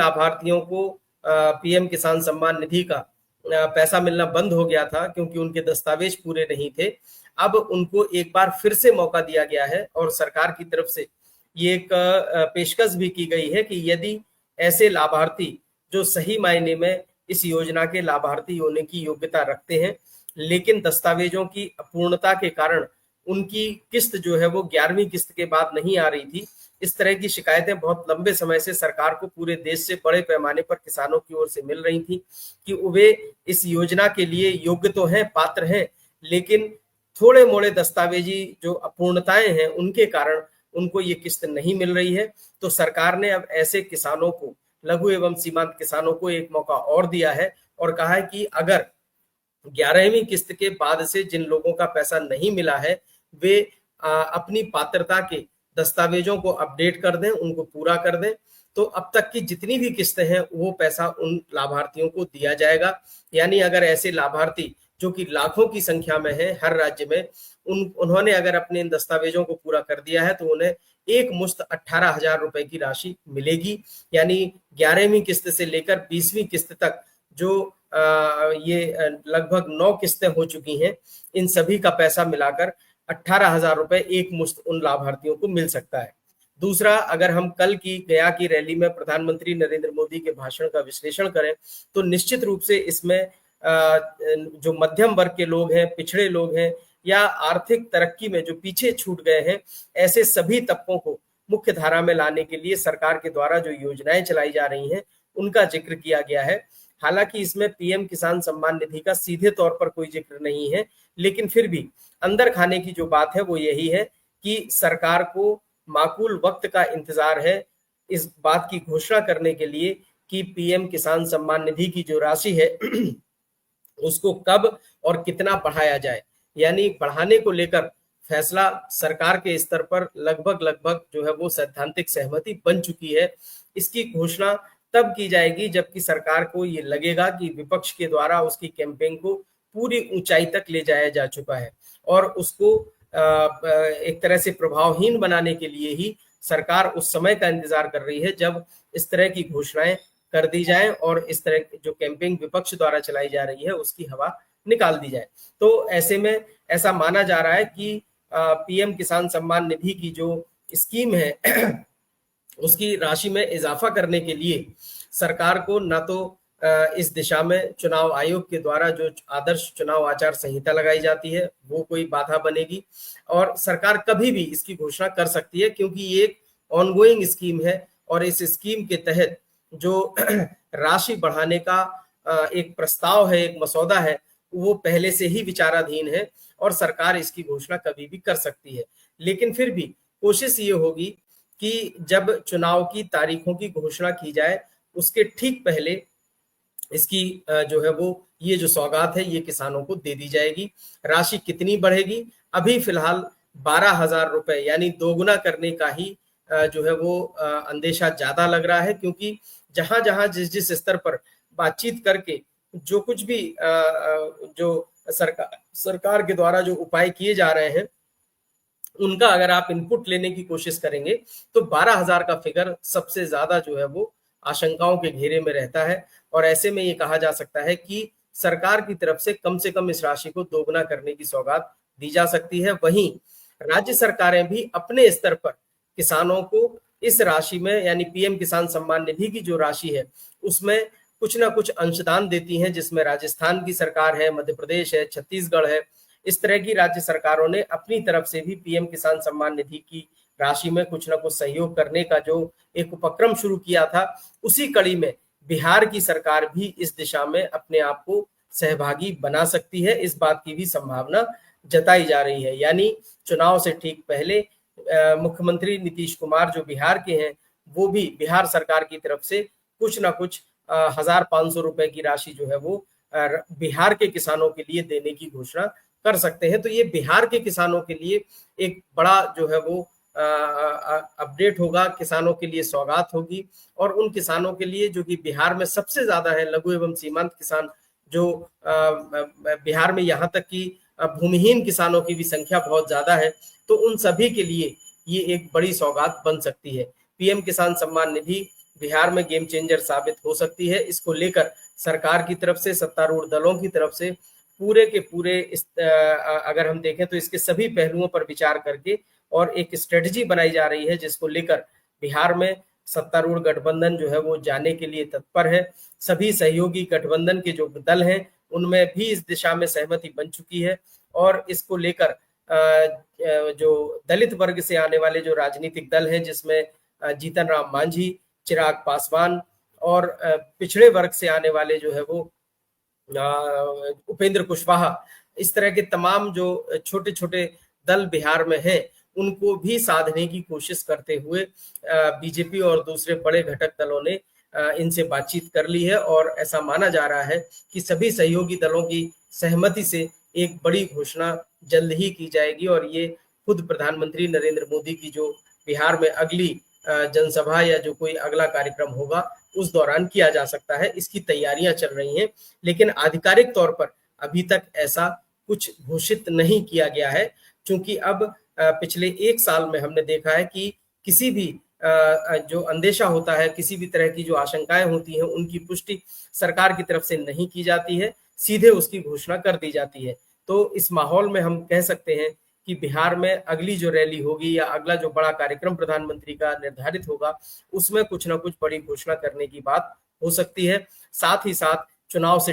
लाभार्थियों को पीएम किसान सम्मान निधि का पैसा मिलना बंद हो गया था क्योंकि उनके दस्तावेज पूरे नहीं थे। अब उनको एक बार फिर से मौका दिया गया है और सरकार की तरफ से ये एक पेशकश भी की गई है कि यदि ऐसे लाभार्थी जो सही मायने में इस योजना के लाभार्थी होने की योग्यता रखते हैं, लेकिन दस्तावेजों की अपूर्णता के कारण उनकी किस्त जो है वो 11वीं किस्त के बाद नहीं आ रही थी। इस तरह की शिकायतें बहुत लंबे समय से सरकार को पूरे देश से बड़े पैमाने पर किसानों की ओर से मिल रही थी कि वे इस योजना के लिए योग्य तो हैं, पात्र हैं, लेकिन थोड़े मोड़े दस्तावेजी जो अपूर्णताएं हैं उनके कारण उनको ये किस्त नहीं मिल रही है। तो सरकार ने अब ऐसे किसानों को, लघु एवं सीमांत किसानों को एक मौका और दिया है और कहा है कि अगर 11वीं किस्त के बाद से जिन लोगों का पैसा नहीं मिला है वे अपनी पात्रता के दस्तावेजों को अपडेट कर दें, उनको पूरा कर दें, तो अब तक की जितनी भी किस्तें हैं वो पैसा उन लाभार्थियों को दिया जाएगा। यानी अगर ऐसे लाभार्थी जो कि लाखों की संख्या में है हर राज्य में, उन्होंने अगर अपने इन दस्तावेजों को पूरा कर दिया है तो उन्हें एक मुश्त 18,000 रुपए की राशि मिलेगी। यानी 11वीं किस्त से लेकर 20वीं किस्त तक जो ये लगभग 9 किस्तें हो चुकी हैं, इन सभी का पैसा मिलाकर 18,000 रुपए एक मुश्त उन लाभार्थियों को मिल सकता है। दूसरा, अगर हम कल की गया की रैली में प्रधानमंत्री नरेंद्र मोदी के भाषण का विश्लेषण करें तो निश्चित रूप से इसमें जो मध्यम वर्ग के लोग हैं, पिछड़े लोग हैं या आर्थिक तरक्की में जो पीछे छूट गए हैं, ऐसे सभी तबकों को मुख्य धारा में लाने के लिए सरकार के द्वारा जो योजनाएं चलाई जा रही हैं उनका जिक्र किया गया है। हालांकि इसमें पीएम किसान सम्मान निधि का सीधे तौर पर कोई जिक्र नहीं है, लेकिन फिर भी अंदर खाने की जो बात है वो यही है कि सरकार को माकूल वक्त का इंतजार है इस बात की घोषणा करने के लिए कि पीएम किसान सम्मान निधि की जो राशि है उसको कब और कितना बढ़ाया जाए। यानी बढ़ाने को लेकर फैसला सरकार के स्तर पर लगभग जो है वो सैद्धांतिक सहमति बन चुकी है। इसकी घोषणा तब की जाएगी जबकि सरकार को ये लगेगा कि विपक्ष के द्वारा उसकी कैंपेन को पूरी ऊंचाई तक ले जाया जा चुका है और उसको एक तरह से प्रभावहीन बनाने के लिए ही सरकार उस समय का इंतजार कर रही है जब इस तरह की घोषणाएं कर दी जाए और इस तरह जो कैंपेन विपक्ष द्वारा चलाई जा रही है उसकी हवा निकाल दी जाए। तो ऐसे में ऐसा माना जा रहा है कि पीएम किसान सम्मान निधि की जो स्कीम है उसकी राशि में इजाफा करने के लिए सरकार को न तो इस दिशा में चुनाव आयोग के द्वारा जो आदर्श चुनाव आचार संहिता लगाई जाती है वो कोई बाधा बनेगी और सरकार कभी भी इसकी घोषणा कर सकती है क्योंकि ये एक ऑनगोइंग स्कीम है और इस स्कीम के तहत जो राशि बढ़ाने का एक प्रस्ताव है, एक मसौदा है, वो पहले से ही विचाराधीन है और सरकार इसकी घोषणा कभी भी कर सकती है। लेकिन फिर भी कोशिश ये होगी कि जब चुनाव की तारीखों की घोषणा की जाए उसके ठीक पहले इसकी जो है वो ये जो सौगात है ये किसानों को दे दी जाएगी। राशि कितनी बढ़ेगी? अभी फिलहाल 12,000 रुपए यानी दोगुना करने का ही जो है वो अंदेशा ज्यादा लग रहा है क्योंकि जहां जहां जिस स्तर पर बातचीत करके जो कुछ भी जो सरकार के द्वारा जो उपाय किए जा रहे हैं उनका अगर आप इनपुट लेने की कोशिश करेंगे तो 12,000 का फिगर सबसे ज्यादा जो है वो आशंकाओं के घेरे में रहता है और ऐसे में ये कहा जा सकता है कि सरकार की तरफ से कम इस राशि को दोगुना करने की सौगात दी जा सकती है। वहीं राज्य सरकारें भी अपने स्तर पर किसानों को इस राशि में यानी पीएम किसान सम्मान निधि की जो राशि है उसमें कुछ ना कुछ अंशदान देती हैं, जिसमें राजस्थान की सरकार है, मध्य प्रदेश है, छत्तीसगढ़ है। इस तरह की राज्य सरकारों ने अपनी तरफ से भी पीएम किसान सम्मान निधि की राशि में कुछ ना कुछ सहयोग करने का जो एक उपक्रम शुरू किया था, उसी कड़ी में बिहार की सरकार भी इस दिशा में अपने आप को सहभागी बना सकती है। इस बात की भी संभावना जताई जा रही है। यानी चुनाव से ठीक पहले मुख्यमंत्री नीतीश कुमार जो बिहार के हैं वो भी बिहार सरकार की तरफ से कुछ ना कुछ 1,500 रुपए की राशि जो है वो बिहार के किसानों के लिए देने की घोषणा कर सकते हैं। तो ये बिहार के किसानों के लिए एक बड़ा जो है वो अपडेट होगा, किसानों के लिए सौगात होगी और उन किसानों के लिए जो कि बिहार में सबसे ज्यादा है, लघु एवं सीमांत किसान जो बिहार में यहाँ तक कि भूमिहीन किसानों की भी संख्या बहुत ज्यादा है, तो उन सभी के लिए ये एक बड़ी सौगात बन सकती है। पीएम किसान सम्मान निधि बिहार में गेम चेंजर साबित हो सकती है। इसको लेकर सरकार की तरफ से, सत्तारूढ़ दलों की तरफ से पूरे के पूरे अगर हम देखें तो इसके सभी पहलुओं पर विचार करके और एक स्ट्रेटजी बनाई जा रही है, जिसको लेकर बिहार में सत्तारूढ़ गठबंधन जो है वो जाने के लिए तत्पर है। सभी सहयोगी गठबंधन के जो दल हैं उनमें भी इस दिशा में सहमति बन चुकी है और इसको लेकर जो दलित वर्ग से आने वाले जो राजनीतिक दल हैं, जिसमें जीतन राम मांझी, चिराग पासवान और पिछड़े वर्ग से आने वाले जो है वो उपेंद्र कुशवाहा, इस तरह के तमाम जो छोटे छोटे दल बिहार में हैं उनको भी साधने की कोशिश करते हुए बीजेपी और दूसरे बड़े घटक दलों ने इनसे बातचीत कर ली है और ऐसा माना जा रहा है कि सभी सहयोगी दलों की सहमति से एक बड़ी घोषणा जल्द ही की जाएगी और ये खुद प्रधानमंत्री नरेंद्र मोदी की जो बिहार में अगली जनसभा या जो कोई अगला कार्यक्रम होगा उस दौरान किया जा सकता है। इसकी तैयारियां चल रही हैं, लेकिन आधिकारिक तौर पर अभी तक ऐसा कुछ घोषित नहीं किया गया है, क्योंकि अब पिछले एक साल में हमने देखा है कि किसी भी जो अंदेशा होता है, किसी भी तरह की जो आशंकाएं होती हैं, उनकी पुष्टि सरकार की तरफ से नहीं की जाती है, सीधे उसकी घोषणा कर दी जाती है। तो इस माहौल में हम कह सकते हैं कि बिहार में अगली जो रैली होगी या अगला जो बड़ा कार्यक्रम प्रधानमंत्री का निर्धारित होगा, उसमें कुछ ना कुछ बड़ी घोषणा करने की बात हो सकती है। साथ ही साथ चुनाव से